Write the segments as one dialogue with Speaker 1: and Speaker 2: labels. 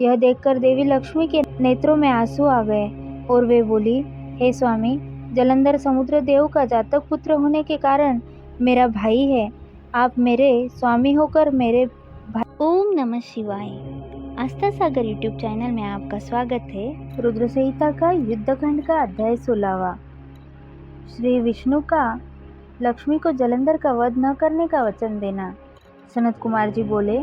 Speaker 1: यह देखकर देवी लक्ष्मी के नेत्रों में आंसू आ गए और वे बोली, हे स्वामी, जलंधर समुद्र देव का जातक पुत्र होने के कारण मेरा भाई है। आप मेरे स्वामी होकर मेरे भाई। ओम नमः शिवाय। आस्था सागर यूट्यूब चैनल में आपका स्वागत है। रुद्र संहिता का युद्धखंड का अध्याय 16वां। श्री विष्णु का लक्ष्मी को जलंधर का वध न करने का वचन देना। सनत कुमार जी बोले,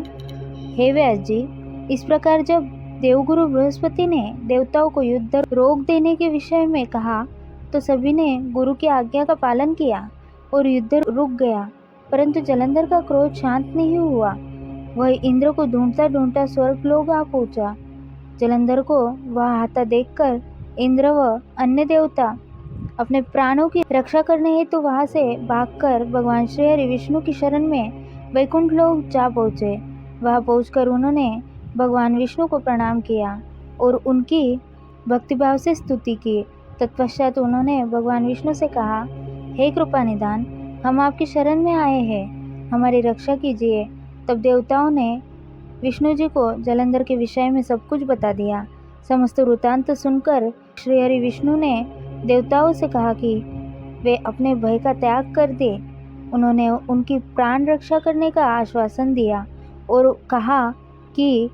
Speaker 1: हे व्यास जी, इस प्रकार जब देवगुरु बृहस्पति ने देवताओं को युद्ध रोक देने के विषय में कहा तो सभी ने गुरु की आज्ञा का पालन किया और युद्ध रुक गया, परंतु जलंधर का क्रोध शांत नहीं हुआ। वह इंद्र को ढूंढता ढूंढता स्वर्गलोक आ पहुंचा। जलंधर को वह आता देखकर इंद्र व अन्य देवता अपने प्राणों की रक्षा करने हेतु वहां से भागकर भगवान श्री हरि विष्णु की शरण में वैकुंठ लोक जा पहुंचे। वहां पहुंचकर उन्होंने भगवान विष्णु को प्रणाम किया और उनकी भक्तिभाव से स्तुति की। तत्पश्चात उन्होंने भगवान विष्णु से कहा, हे कृपा निधान, हम आपकी शरण में आए हैं, हमारी रक्षा कीजिए। तब देवताओं ने विष्णु जी को जलंधर के विषय में सब कुछ बता दिया। समस्त वृतांत सुनकर श्री हरि विष्णु ने देवताओं से कहा कि वे अपने भय का त्याग कर दे। उन्होंने उनकी प्राण रक्षा करने का आश्वासन दिया और कहा कि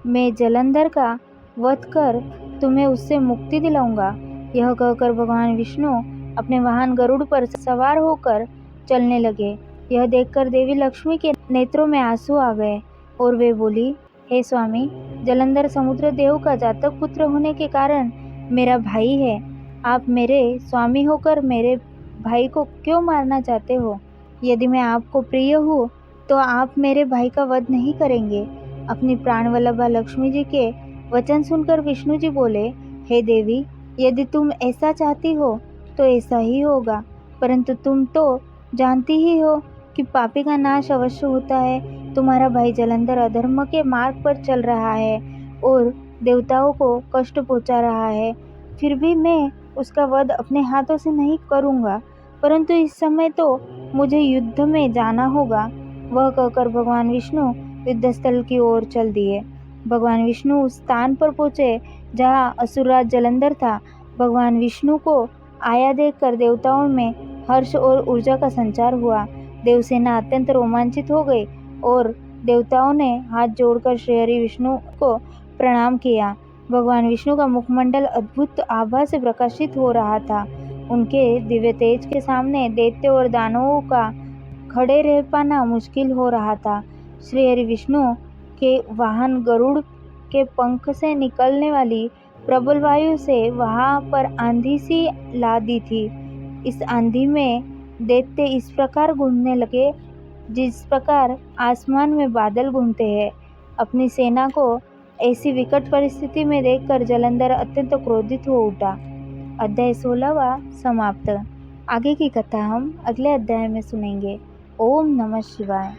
Speaker 1: मैं जलंधर का वध कर तुम्हें उससे मुक्ति दिलाऊंगा। यह कहकर भगवान विष्णु अपने वाहन गरुड़ पर सवार होकर चलने लगे। यह देखकर देवी लक्ष्मी के नेत्रों में आंसू आ गए और वे बोली, हे स्वामी, जलंधर समुद्र देव का जातक पुत्र होने के कारण मेरा भाई है। आप मेरे स्वामी होकर मेरे भाई को क्यों मारना चाहते हो? यदि मैं आपको प्रिय हूँ तो आप मेरे भाई का वध नहीं करेंगे। अपनी प्राणवल्लभा लक्ष्मी जी के वचन सुनकर विष्णु जी बोले, हे देवी, यदि तुम ऐसा चाहती हो तो ऐसा ही होगा, परंतु तुम तो जानती ही हो कि पापी का नाश अवश्य होता है। तुम्हारा भाई जलंधर अधर्म के मार्ग पर चल रहा है और देवताओं को कष्ट पहुंचा रहा है। फिर भी मैं उसका वध अपने हाथों से नहीं करूंगा, परंतु इस समय तो मुझे युद्ध में जाना होगा। वह कहकर भगवान विष्णु युद्धस्थल की ओर चल दिए। भगवान विष्णु उस स्थान पर पहुंचे जहाँ असुरराज जलंधर था। भगवान विष्णु को आया देखकर देवताओं में हर्ष और ऊर्जा का संचार हुआ। देवसेना अत्यंत रोमांचित हो गई और देवताओं ने हाथ जोड़कर श्री हरि विष्णु को प्रणाम किया। भगवान विष्णु का मुखमंडल अद्भुत आभा से प्रकाशित हो रहा था। उनके दिव्य तेज के सामने दैत्य और दानवों का खड़े रह पाना मुश्किल हो रहा था। श्री हरि विष्णु के वाहन गरुड़ के पंख से निकलने वाली प्रबल वायु से वहां पर आंधी सी ला दी थी। इस आंधी में दैत्य इस प्रकार घूमने लगे जिस प्रकार आसमान में बादल घूमते हैं। अपनी सेना को ऐसी विकट परिस्थिति में देखकर जलंधर अत्यंत क्रोधित हो उठा। अध्याय 16वां समाप्त। आगे की कथा हम अगले अध्याय में सुनेंगे। ओम नमः शिवाय।